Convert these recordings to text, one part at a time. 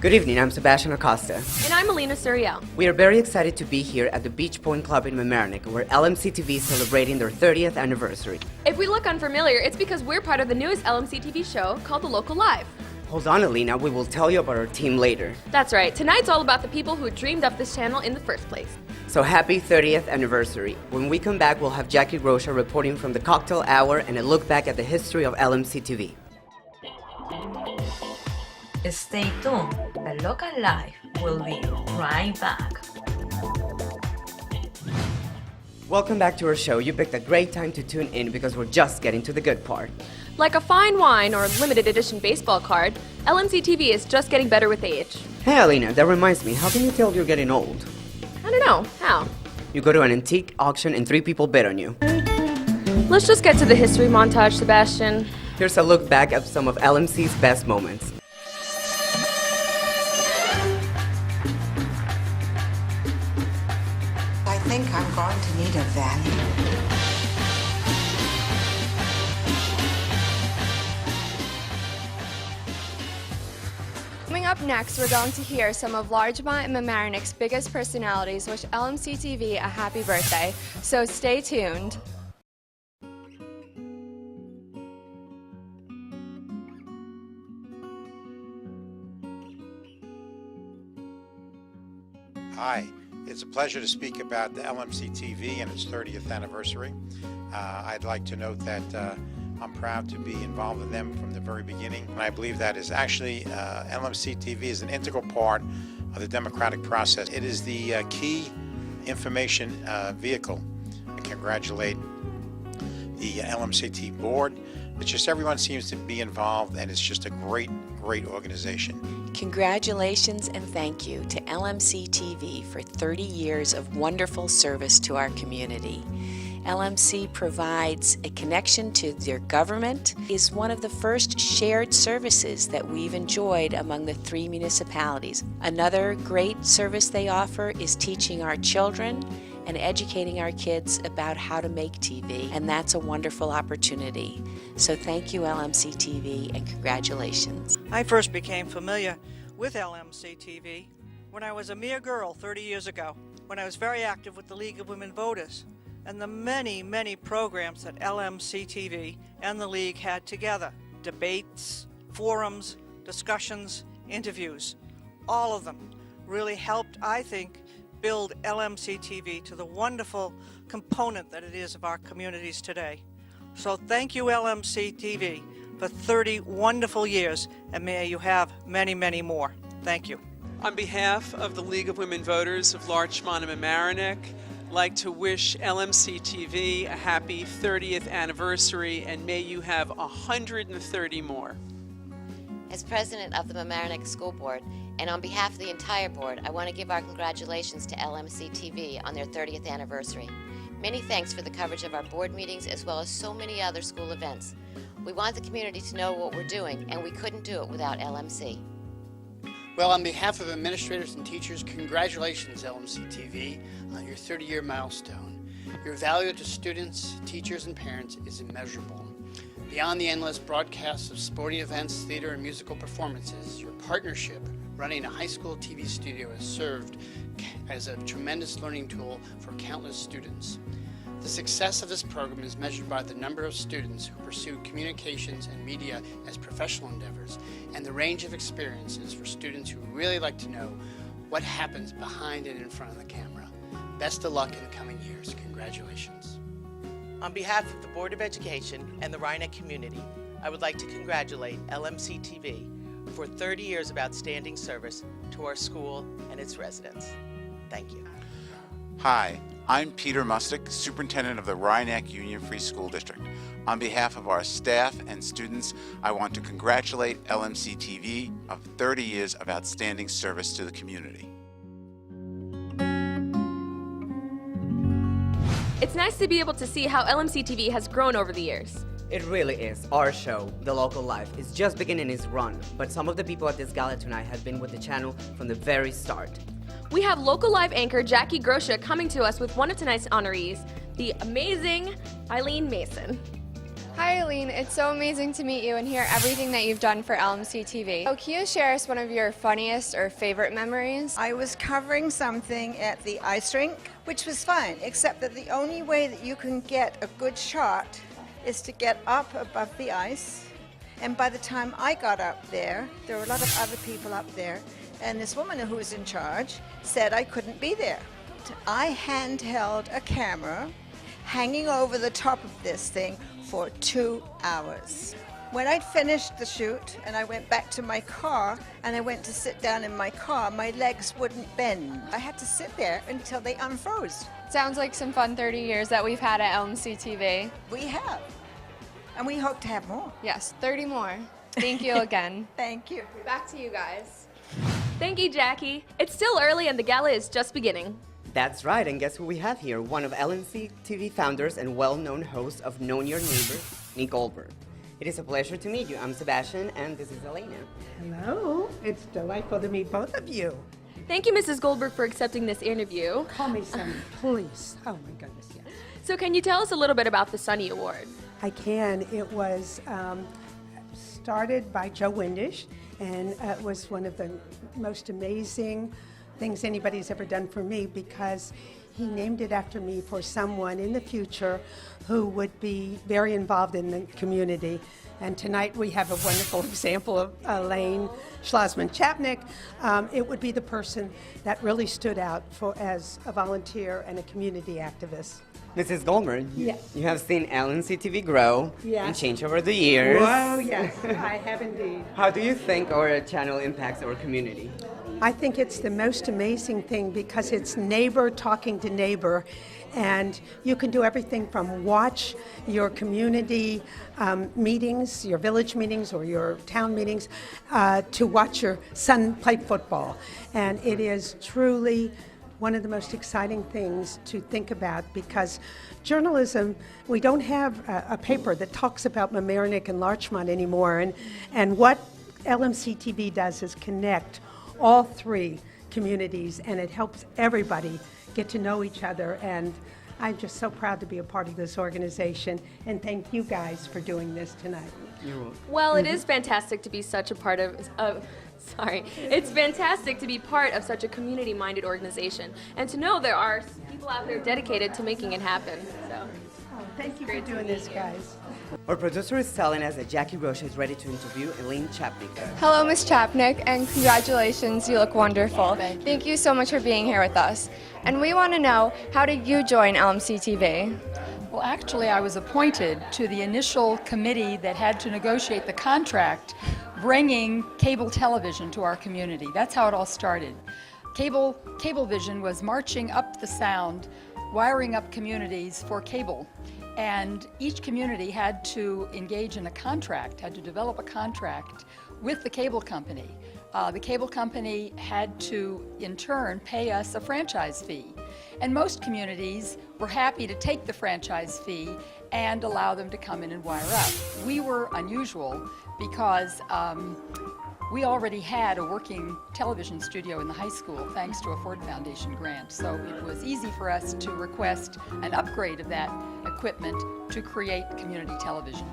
Good evening, I'm Sebastian Acosta. And I'm Alina Suriel. We are very excited to be here at the Beach Point Club in Mamaroneck, where LMC-TV is celebrating their 30th anniversary. If we look unfamiliar, it's because we're part of the newest LMC-TV show called The Local Live. Hold on, Alina, we will tell you about our team later. That's right, tonight's all about the people who dreamed up this channel in the first place. So happy 30th anniversary. When we come back, we'll have Jackie Grosha reporting from the cocktail hour and a look back at the history of LMC-TV. Stay tuned, the local life will be right back. Welcome back to our show. You picked a great time to tune in because we're just getting to the good part. Like a fine wine or limited edition baseball card, LMC-TV is just getting better with age. Hey Alina, that reminds me, how can you tell you're getting old? I don't know, how? You go to an antique auction and 3 people bid on you. Let's just get to the history montage, Sebastian. Here's a look back at some of LMC's best moments. I think I'm going to need a value. Coming up next, we're going to hear some of Larchmont and Mamaroneck's biggest personalities wish LMC-TV a happy birthday, so stay tuned. Hi, it's a pleasure to speak about the LMC-TV and its 30th anniversary. I'd like to note that I'm proud to be involved with them from the very beginning. And I believe that is actually LMC-TV is an integral part of the democratic process. It is the key information vehicle. I congratulate the LMC-TV board. It's just everyone seems to be involved, and it's just a great organization. Congratulations and thank you to LMC-TV for 30 years of wonderful service to our community. LMC provides a connection to their government, is one of the first shared services that we've enjoyed among the 3 municipalities. Another great service they offer is teaching our children and educating our kids about how to make TV, and that's a wonderful opportunity. So thank you, LMC-TV, and congratulations. I first became familiar with LMC-TV when I was a mere girl 30 years ago, when I was very active with the League of Women Voters, and the many programs that LMC-TV and the League had together. Debates, forums, discussions, interviews. All of them really helped, I think, build LMC-TV to the wonderful component that it is of our communities today. So thank you, LMC-TV, for 30 wonderful years, and may you have many more. Thank you. On behalf of the League of Women Voters of Larchmont and Mamaroneck, I'd like to wish LMC-TV a happy 30th anniversary, and may you have 130 more. As president of the Mamaroneck School Board, and on behalf of the entire board, I want to give our congratulations to LMC-TV on their 30th anniversary. Many thanks for the coverage of our board meetings as well as so many other school events. We want the community to know what we're doing, and we couldn't do it without LMC. Well, on behalf of administrators and teachers, congratulations, LMC-TV, on your 30-year milestone. Your value to students, teachers, and parents is immeasurable. Beyond the endless broadcasts of sporting events, theater, and musical performances, your partnership running a high school TV studio has served as a tremendous learning tool for countless students. The success of this program is measured by the number of students who pursue communications and media as professional endeavors, and the range of experiences for students who really like to know what happens behind and in front of the camera. Best of luck in the coming years. Congratulations. On behalf of the Board of Education and the Rhinebeck community, I would like to congratulate LMC-TV for 30 years of outstanding service to our school and its residents. Thank you. Hi, I'm Peter Mustick, Superintendent of the Rhinebeck Union Free School District. On behalf of our staff and students, I want to congratulate LMC-TV of 30 years of outstanding service to the community. It's nice to be able to see how LMC-TV has grown over the years. It really is. Our show, The Local Life, is just beginning its run, but some of the people at this gala tonight have been with the channel from the very start. We have Local Live anchor Jackie Grosha coming to us with one of tonight's honorees, the amazing Eileen Mason. Hi Eileen, it's so amazing to meet you and hear everything that you've done for LMC TV. So can you share us one of your funniest or favorite memories? I was covering something at the ice rink, which was fine, except that the only way that you can get a good shot is to get up above the ice. And by the time I got up there were a lot of other people up there, and this woman who was in charge said I couldn't be there. I handheld a camera hanging over the top of this thing for 2 hours. When I'd finished the shoot and I went back to my car and I went to sit down in my car, my legs wouldn't bend. I had to sit there until they unfroze. Sounds like some fun 30 years that we've had at LMC TV. We have, and we hope to have more. Yes, 30 more. Thank you again. Thank you. Back to you guys. Thank you, Jackie. It's still early and the gala is just beginning. That's right, and guess who we have here? One of LMC TV founders and well-known host of Known Your Neighbor, Nick Goldberg. It is a pleasure to meet you. I'm Sebastian, and this is Elena. Hello. It's delightful to meet both of you. Thank you, Mrs. Goldberg, for accepting this interview. Call me Sunny, please. Oh, my goodness, yes. So can you tell us a little bit about the Sunny Award? I can. It was started by Joe Windish, and it was one of the most amazing things anybody's ever done for me, because he named it after me for someone in the future who would be very involved in the community. And tonight we have a wonderful example of Elaine Schlossman-Chapnick. It would be the person that really stood out as a volunteer and a community activist. Mrs. Goldberg, yes. You have seen LMC TV grow yes. and change over the years. Whoa, yes, I have indeed. How do you think our channel impacts our community? I think it's the most amazing thing because it's neighbor talking to neighbor, and you can do everything from watch your community meetings, your village meetings or your town meetings, to watch your son play football. And it is truly one of the most exciting things to think about, because journalism, we don't have a paper that talks about Mamaroneck and Larchmont anymore, and what LMC TV does is connect all three communities, and it helps everybody get to know each other, and I'm just so proud to be a part of this organization, and thank you guys for doing this tonight. Well, it is fantastic to be such a part of it's fantastic to be part of such a community-minded organization, and to know there are people out there dedicated to making it happen. So, thank you for doing this, guys. Our producer is telling us that Jackie Roche is ready to interview Elaine Chapnick. Hello, Ms. Chapnick, and congratulations, you look wonderful. Thank you so much for being here with us. And we want to know, how did you join LMC TV? Well, actually, I was appointed to the initial committee that had to negotiate the contract bringing cable television to our community. That's how it all started. Cablevision was marching up the sound, wiring up communities for cable. And each community had to engage in a contract, had to develop a contract with the cable company. The cable company had to, in turn, pay us a franchise fee. And most communities were happy to take the franchise fee and allow them to come in and wire up. We were unusual because we already had a working television studio in the high school thanks to a Ford Foundation grant. So it was easy for us to request an upgrade of that equipment to create community television.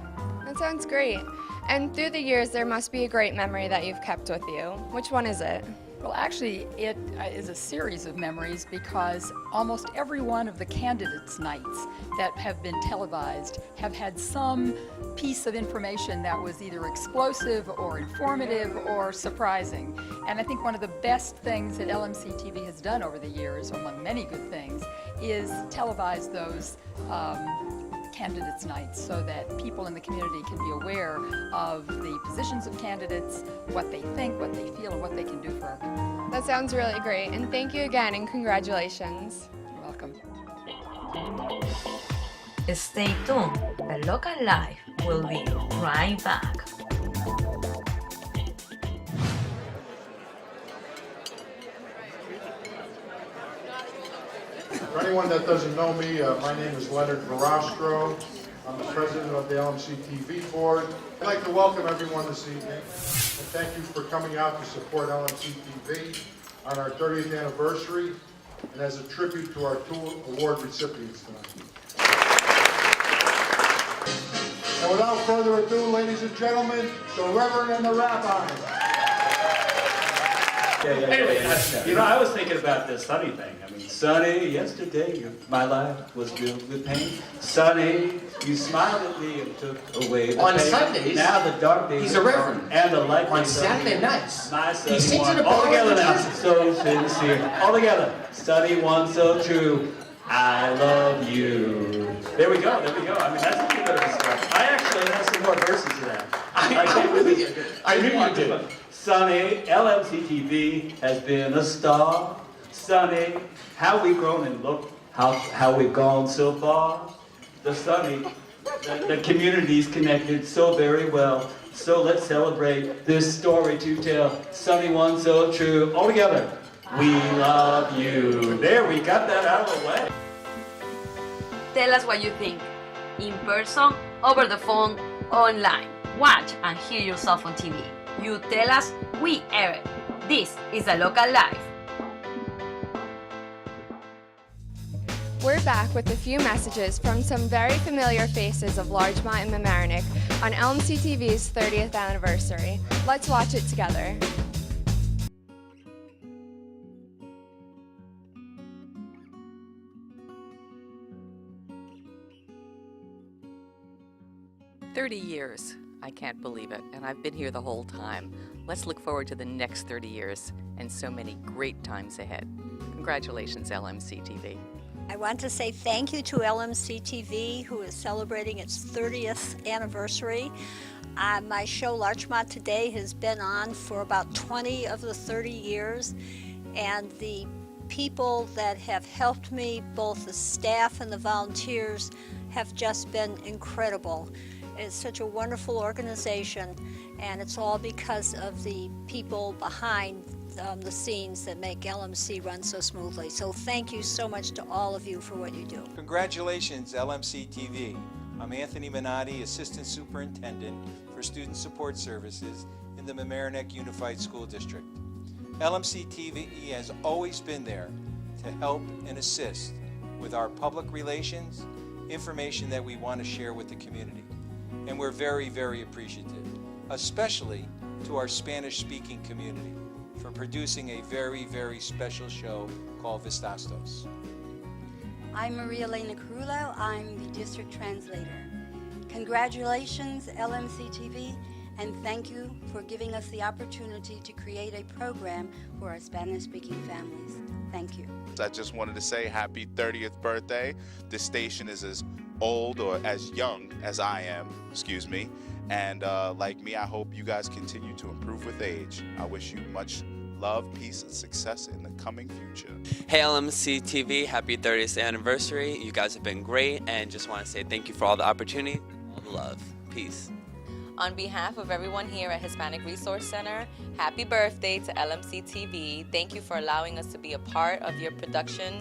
That sounds great. And through the years, there must be a great memory that you've kept with you. Which one is it? Well, actually, it is a series of memories because almost every one of the candidates' nights that have been televised have had some piece of information that was either explosive or informative or surprising. And I think one of the best things that LMC TV has done over the years, among many good things, is televise those candidates' nights so that people in the community can be aware of the positions of candidates, what they think, what they feel, and what they can do for our community. That sounds really great, and thank you again, and congratulations. You're welcome. Stay tuned. The local life will be right back. For anyone that doesn't know me, my name is Leonard Verostro. I'm the president of the LMC TV board. I'd like to welcome everyone this evening and thank you for coming out to support LMC TV on our 30th anniversary and as a tribute to our two award recipients tonight. And without further ado, ladies and gentlemen, the Reverend and the Rabbi. You know, I was thinking about this Sunny thing. I mean, Sunny, yesterday my life was filled with pain. Sunny, you smiled at me and took away the On pain. Sundays, now the dark days he's a reverend. And the light On days Saturday are nights, my he sings in a all bar together in the now. church. So sincere. All together. Sunny one so true. I love you. There we go. There we go. I mean, that's a little bit of a start. I actually have some more verses to that. I knew you did. Sunny, LMC-TV has been a star. Sunny, how we've grown and look, how we've gone so far. The Sunny, the community's connected so very well. So let's celebrate this story to tell. Sunny one so true. All together, we love you. There, we got that out of the way. Tell us what you think. In person, over the phone, online. Watch and hear yourself on TV. You tell us, we air it. This is a local life. We're back with a few messages from some very familiar faces of Larchmont and Mamaroneck on LMC-TV's 30th anniversary. Let's watch it together. Years. I can't believe it, and I've been here the whole time. Let's look forward to the next 30 years and so many great times ahead. Congratulations, LMC-TV. I want to say thank you to LMC-TV, who is celebrating its 30th anniversary. My show, Larchmont Today, has been on for about 20 of the 30 years, and the people that have helped me, both the staff and the volunteers, have just been incredible. It's such a wonderful organization, and it's all because of the people behind the scenes that make LMC run so smoothly. So thank you so much to all of you for what you do. Congratulations, LMC-TV. I'm Anthony Minotti, Assistant Superintendent for Student Support Services in the Mamaroneck Unified School District. LMC-TV has always been there to help and assist with our public relations, information that we want to share with the community. And we're very, very appreciative, especially to our Spanish-speaking community for producing a very, very special show called Vistastos. I'm Maria Elena Carullo. I'm the district translator. Congratulations, LMC-TV, and thank you for giving us the opportunity to create a program for our Spanish-speaking families. Thank you. I just wanted to say happy 30th birthday. This station is as old or as young as I am, excuse me. And like me, I hope you guys continue to improve with age. I wish you much love, peace, and success in the coming future. Hey LMC-TV, happy 30th anniversary. You guys have been great, and just want to say thank you for all the opportunity, all the love. Peace. On behalf of everyone here at Hispanic Resource Center, happy birthday to LMC-TV. Thank you for allowing us to be a part of your production.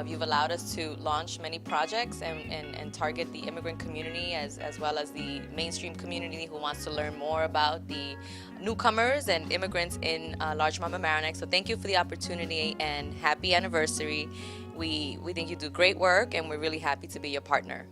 You've allowed us to launch many projects and target the immigrant community as well as the mainstream community who wants to learn more about the newcomers and immigrants in Larchmont, Mamaroneck. So thank you for the opportunity and happy anniversary. We think you do great work, and we're really happy to be your partner.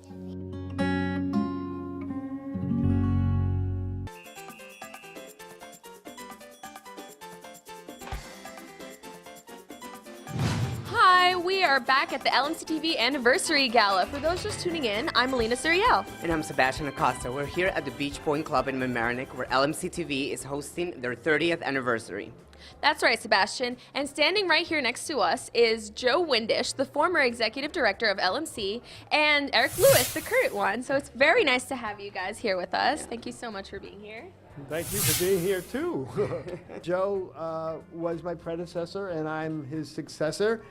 We are back at the LMC-TV Anniversary Gala. For those just tuning in, I'm Melina Suriel. And I'm Sebastian Acosta. We're here at the Beach Point Club in Mamaroneck, where LMC-TV is hosting their 30th anniversary. That's right, Sebastian. And standing right here next to us is Joe Windish, the former executive director of LMC, and Eric Lewis, the current one. So it's very nice to have you guys here with us. Thank you so much for being here. Thank you for being here, too. Joe was my predecessor, and I'm his successor.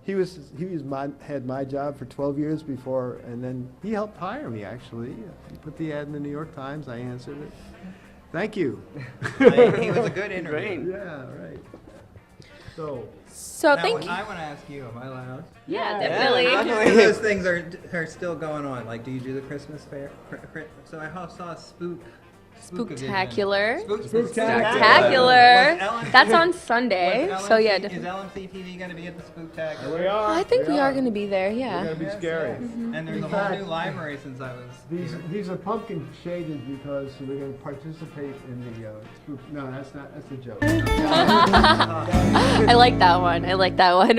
He had my job for 12 years before, and then he helped hire me, actually. He put the ad in the New York Times. I answered it. Thank you. He was a good interview. Yeah, right. So thank you. I want to ask you, am I allowed? Yeah, definitely. If those things are still going on, like do you do the Christmas fair? So I saw a spook Spooktacular. Spooktacular. That's on Sunday. So yeah. Is LMC-TV going to be at the Spooktacular? We are. I think we are going to be there. Yeah. It's going to be scary. And there's a whole new library since I was here. These are pumpkin shaded because we're going to participate in the spook. No, that's a joke. I like that one.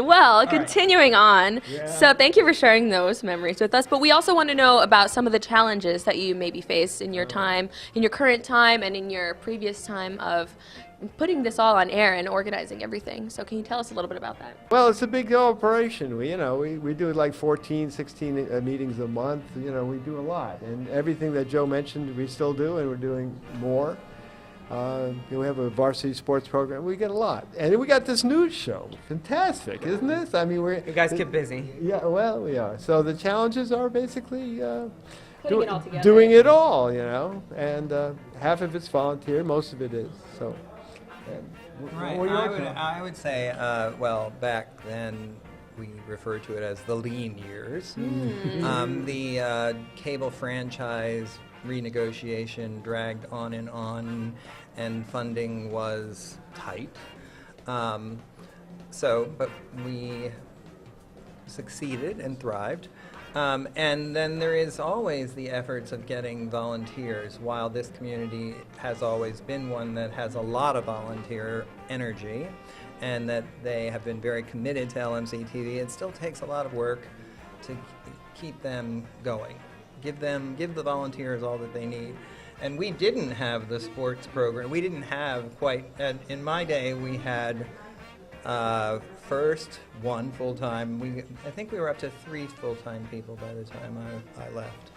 Well, continuing on. Yeah. So thank you for sharing those memories with us. But we also want to know about some of the challenges that you maybe faced in your time, in your current time, and in your previous time of putting this all on air and organizing everything. So can you tell us a little bit about that? Well, it's a big operation. We do like 14, 16 meetings a month. We do a lot. And everything that Joe mentioned, we still do, and we're doing more. We have a varsity sports program. We get a lot. And we got this news show. Fantastic, isn't this? I mean, you guys keep busy. Yeah, well, we are. So the challenges are basically doing it all, and half of it's volunteer, most of it is. So, Right. I would say, back then we referred to it as the lean years. The cable franchise renegotiation dragged on, and funding was tight. But we succeeded and thrived. And then there is always the efforts of getting volunteers. While this community has always been one that has a lot of volunteer energy and that they have been very committed to LMC-TV, it still takes a lot of work to keep them going. Give the volunteers all that they need. And we didn't have the sports program. We didn't have in my day we had first one full-time. I think we were up to 3 full-time people by the time I left.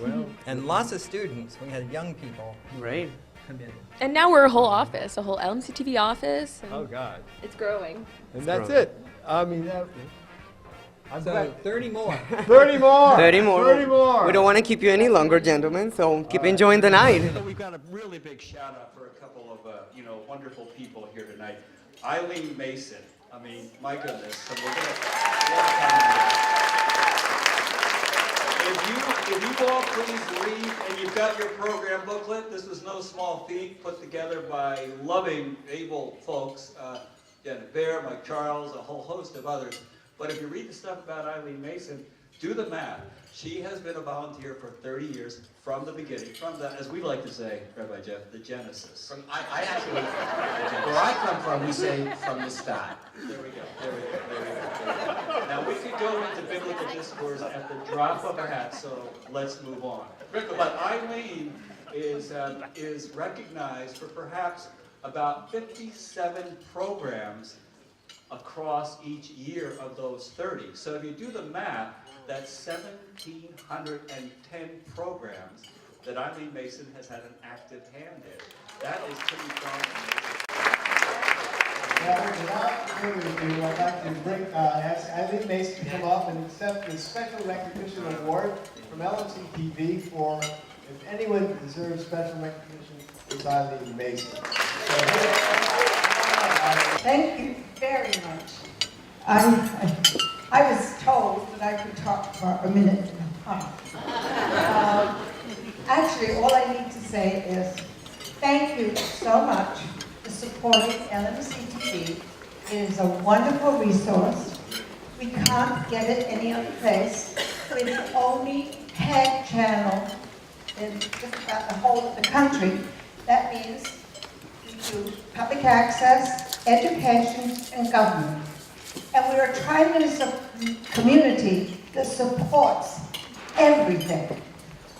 Well, and lots of students. We had young people. Right. Committed. And now we're a whole office, a whole LMC-TV office. Oh God. It's growing. And that's it. I mean, so 30 more. 30 more. 30 more. 30 more. We don't want to keep you any longer, gentlemen, so keep enjoying the night. So we've got a really big shout out for a couple of wonderful people here tonight. Eileen Mason. I mean, my goodness. So we're going to If you all please read, and you've got your program booklet, this was no small feat put together by loving, able folks, Janet Bear, Mike Charles, a whole host of others. But if you read the stuff about Eileen Mason, do the math. She has been a volunteer for 30 years from the beginning, from the, as we like to say, Rabbi Jeff, the genesis. I actually, where I come from, we say from the start. There we go. Now we could go into biblical discourse at the drop of a hat, so let's move on. But Eileen is recognized for perhaps about 57 programs across each year of those 30. So if you do the math, that's 1,710 programs that Eileen Mason has had an active hand in. That is pretty darn amazing. Well, without further ado, I'd like to ask Eileen Mason to come up and accept the Special Recognition Award from LMC-TV for, if anyone deserves special recognition, it's Eileen Mason. Thank you very much. I was told that I could talk for a minute and a half. Actually, all I need to say is thank you so much for supporting LMC-TV. It is a wonderful resource. We can't get it any other place. We're the only head channel in just about the whole of the country. That means we do public access, education, and government. And we are trying as a community that supports everything.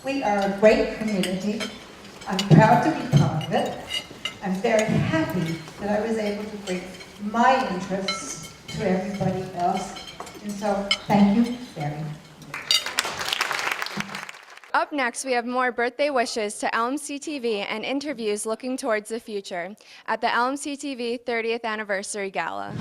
We are a great community. I'm proud to be part of it. I'm very happy that I was able to bring my interests to everybody else. And so, thank you very much. Up next, we have more birthday wishes to LMC-TV and interviews looking towards the future at the LMC-TV 30th Anniversary Gala.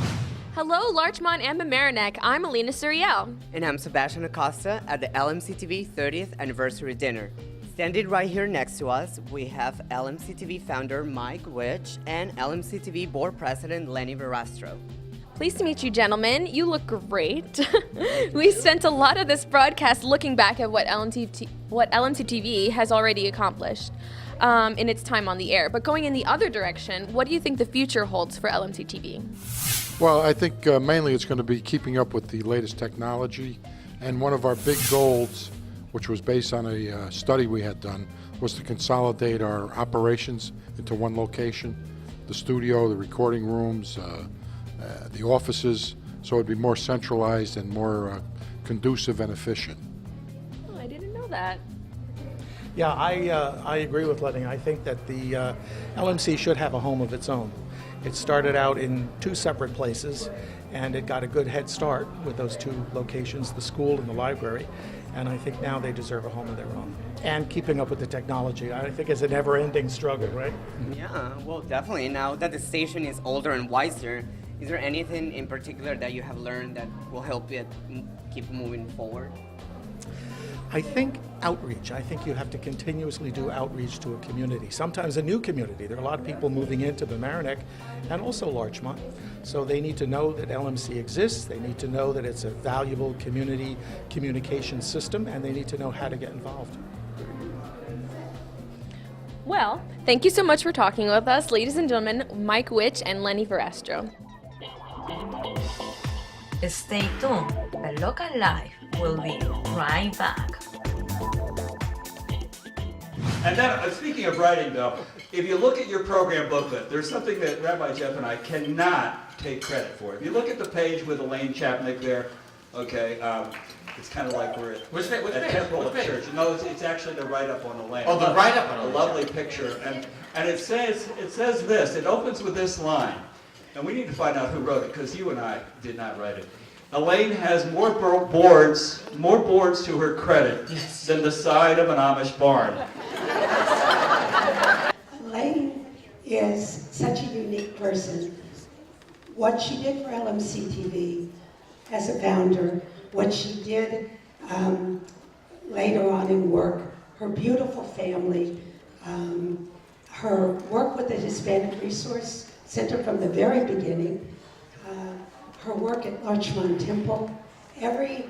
Hello, Larchmont and Mamaroneck. I'm Alina Suriel. And I'm Sebastian Acosta at the LMC-TV 30th Anniversary Dinner. Standing right here next to us, we have LMC-TV founder Mike Witch and LMC-TV board president Lenny Verastro. Pleased to meet you, gentlemen. You look great. We spent a lot of this broadcast looking back at what LMC-TV has already accomplished. in its time on the air. But going in the other direction, what do you think the future holds for LMC TV? Well, I think mainly it's going to be keeping up with the latest technology. And one of our big goals, which was based on a study we had done, was to consolidate our operations into one location, the studio, the recording rooms, the offices, so it'd be more centralized and more conducive and efficient. Oh, I didn't know that. Yeah, I agree with Lenny. I think that the LMC should have a home of its own. It started out in 2 separate places, and it got a good head start with those 2 locations, the school and the library, and I think now they deserve a home of their own. And keeping up with the technology, I think, is a never-ending struggle, right? Yeah, well, definitely. Now that the station is older and wiser, is there anything in particular that you have learned that will help it keep moving forward? I think outreach. I think you have to continuously do outreach to a community, sometimes a new community. There are a lot of people moving into Mamaroneck and also Larchmont. So they need to know that LMC exists, they need to know that it's a valuable community communication system, and they need to know how to get involved. Well, thank you so much for talking with us, ladies and gentlemen, Mike Witch and Lenny Verastro. Stay tuned. The local life will be right back. And then, speaking of writing, though, if you look at your program booklet, there's something that Rabbi Jeff and I cannot take credit for. If you look at the page with Elaine Chapnick there, okay, it's kind of like we're at Temple of Church. No, it's actually the write-up on Elaine. Oh, the write-up on Elaine. A lovely picture, and it says this. It opens with this line, and we need to find out who wrote it because you and I did not write it. Elaine has more boards to her credit than the side of an Amish barn. Elaine is such a unique person. What she did for LMC-TV as a founder, what she did later on in work, her beautiful family, her work with the Hispanic Resource Center from the very beginning, her work at Larchmont Temple, every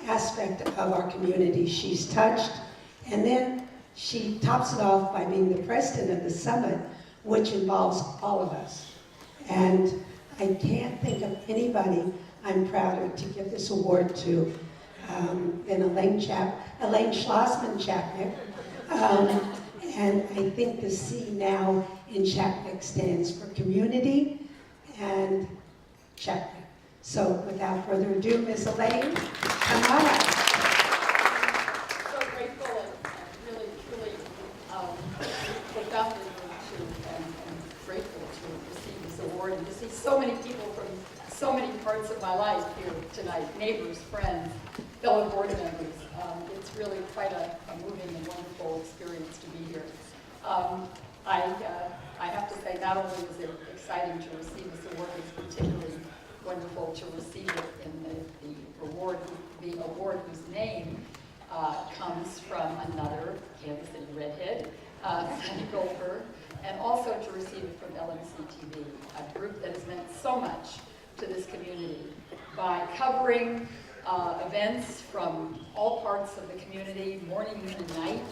aspect of our community she's touched, and then she tops it off by being the president of the summit, which involves all of us. And I can't think of anybody I'm prouder to give this award to than Elaine Schlossman Chapnick. And I think the C now in Chapnick stands for community and Chapnick. So without further ado, Ms. Elaine, come on up. So grateful and really, truly looked up and grateful to receive this award and to see so many people from so many parts of my life here tonight, neighbors, friends, fellow board members. It's really quite a moving and wonderful experience to be here. I have to say, not only was it exciting to receive this award, it's particularly wonderful to receive it in the award whose name comes from another Kansas City redhead, Sandy Goldberg, and also to receive it from LMC-TV, a group that has meant so much to this community by covering events from all parts of the community, morning, noon, and night,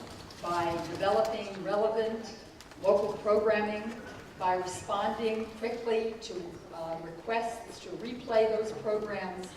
by developing relevant local programming, by responding quickly to requests to replay those programs.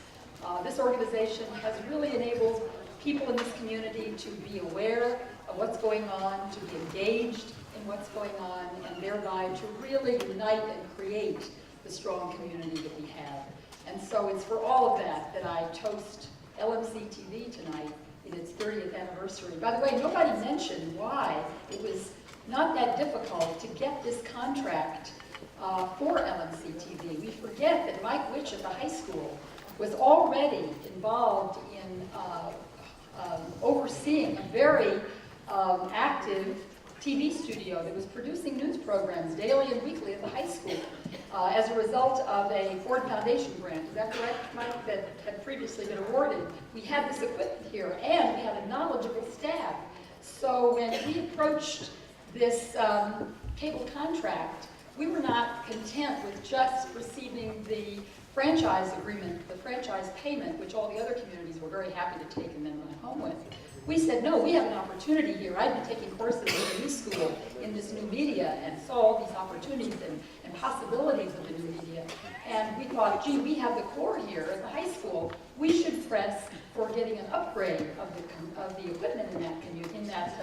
This organization has really enabled people in this community to be aware of what's going on, to be engaged in what's going on, and thereby to really unite and create the strong community that we have. And so it's for all of that that I toast LMC-TV tonight in its 30th anniversary. By the way, nobody mentioned why it was not that difficult to get this contract for LMC-TV. We forget that Mike Witch at the high school was already involved in overseeing a very active TV studio that was producing news programs daily and weekly at the high school as a result of a Ford Foundation grant. Is that correct, Mike, that had previously been awarded? We had this equipment here, and we had a knowledgeable staff. So when we approached this cable contract, we were not content with just receiving the franchise agreement, the franchise payment, which all the other communities were very happy to take and then went home with. We said, no, we have an opportunity here. I've been taking courses in the new school in this new media and saw all these opportunities and possibilities of the new media. And we thought, gee, we have the core here at the high school. We should press for getting an upgrade of the equipment in that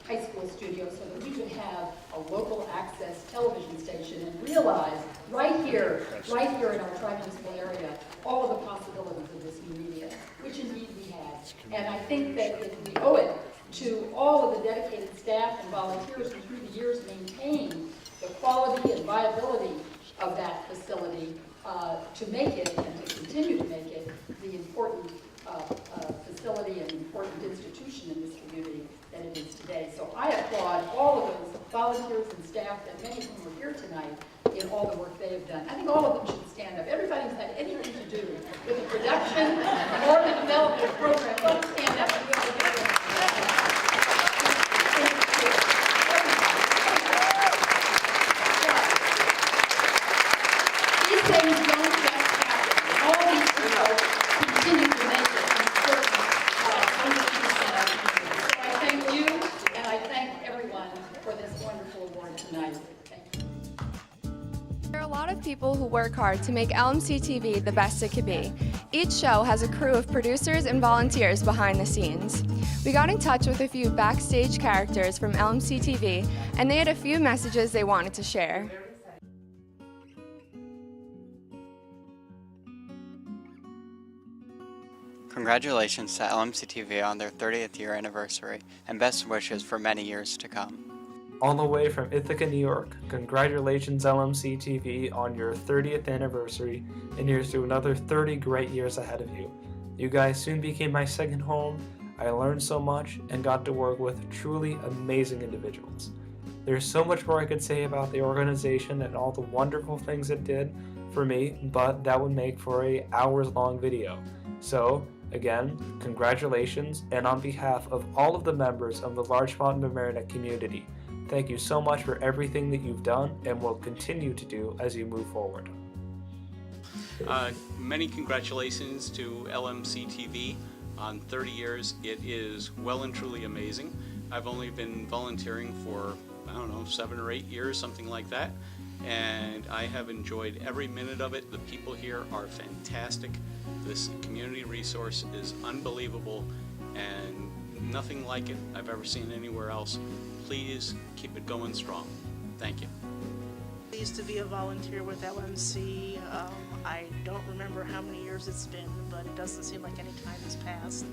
high school studio so that we could have a local access television station and realize right here in our tri-municipal area, all of the possibilities of this new media, which indeed we have. And I think that we owe it to all of the dedicated staff and volunteers who through the years maintained the quality and viability of that facility to make it and to continue to make it the important facility and important institution in this community that it is today. So I applaud all of those volunteers and staff, that many of whom are here tonight, in all the work they have done. I think all of them should stand up. Everybody who's had anything to do with the production or the development of programs, don't stand up and give them These things don't just happen. All these people continue to make it important institution of our community. So I thank you, and I thank everyone for this wonderful award tonight. Thank you. There are a lot of people who work hard to make LMC-TV the best it could be. Each show has a crew of producers and volunteers behind the scenes. We got in touch with a few backstage characters from LMC-TV, and they had a few messages they wanted to share. Congratulations to LMC-TV on their 30th year anniversary, and best wishes for many years to come. All the way from Ithaca, New York, congratulations LMC-TV on your 30th anniversary, and here's to another 30 great years ahead of you. You guys soon became my second home. I learned so much and got to work with truly amazing individuals. There's so much more I could say about the organization and all the wonderful things it did for me, but that would make for an hours-long video. So, again, congratulations, and on behalf of all of the members of the Larchmont Mamaroneck community, thank you so much for everything that you've done and will continue to do as you move forward. Many congratulations to LMC-TV on 30 years. It is well and truly amazing. I've only been volunteering for, I don't know, 7 or 8 years, something like that. And I have enjoyed every minute of it. The people here are fantastic. This community resource is unbelievable and nothing like it I've ever seen anywhere else. Please keep it going strong. Thank you. Pleased to be a volunteer with LMC. I don't remember how many years it's been, but it doesn't seem like any time has passed.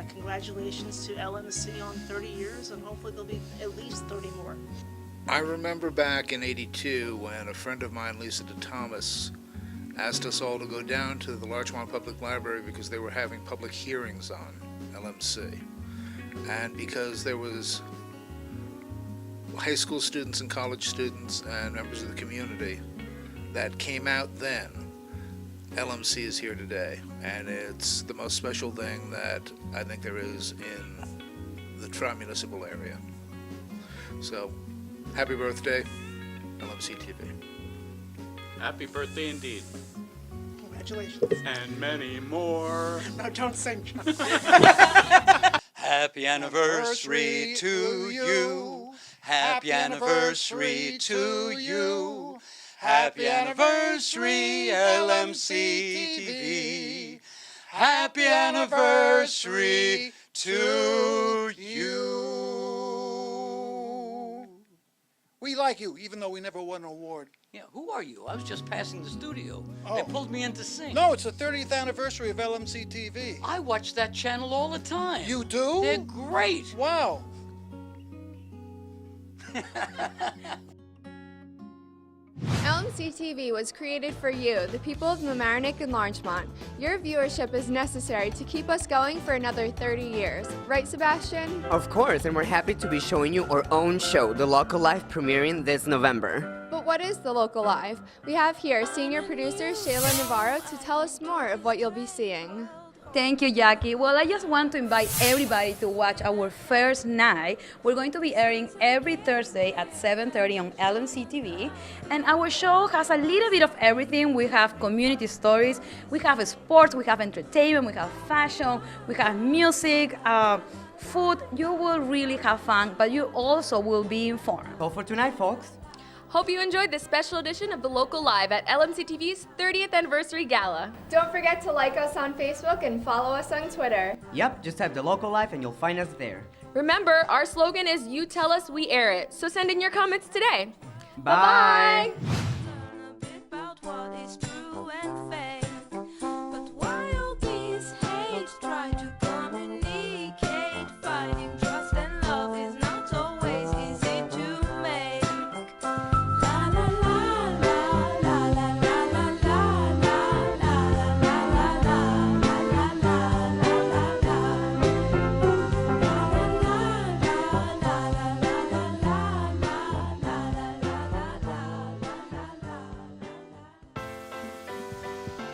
Congratulations to LMC on 30 years, and hopefully there'll be at least 30 more. I remember back in '82 when a friend of mine, Lisa DeThomas, asked us all to go down to the Larchmont Public Library because they were having public hearings on LMC. And because there was high school students and college students and members of the community that came out then, LMC is here today. And it's the most special thing that I think there is in the tri-municipal area. So, happy birthday, LMC-TV. Happy birthday indeed. Congratulations. And many more. No, don't sing. Happy anniversary to you. Happy anniversary to you. Happy anniversary, LMC-TV. Happy anniversary to you. We like you, even though we never won an award. Yeah, who are you? I was just passing the studio. Oh. They pulled me in to sing. No, it's the 30th anniversary of LMC-TV. I watch that channel all the time. You do? They're great. Wow. LMC-TV was created for you, the people of Mamaroneck and Larchmont. Your viewership is necessary to keep us going for another 30 years. Right, Sebastian? Of course, and we're happy to be showing you our own show, The Local Life, premiering this November. But what is The Local Live? We have here senior producer Shayla Navarro to tell us more of what you'll be seeing. Thank you, Jackie. Well, I just want to invite everybody to watch our first night. We're going to be airing every Thursday at 7:30 on LMC TV. And our show has a little bit of everything. We have community stories, we have sports, we have entertainment, we have fashion, we have music, food. You will really have fun, but you also will be informed. All for tonight, folks. Hope you enjoyed this special edition of The Local Live at LMC-TV's 30th Anniversary Gala. Don't forget to like us on Facebook and follow us on Twitter. Yep, just type The Local Live and you'll find us there. Remember, our slogan is You Tell Us, We Air It. So send in your comments today. Bye. Bye-bye.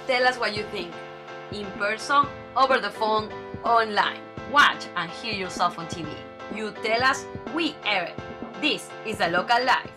Tell us what you think, in person, over the phone, online. Watch and hear yourself on TV. You tell us, we air it. This is a local live.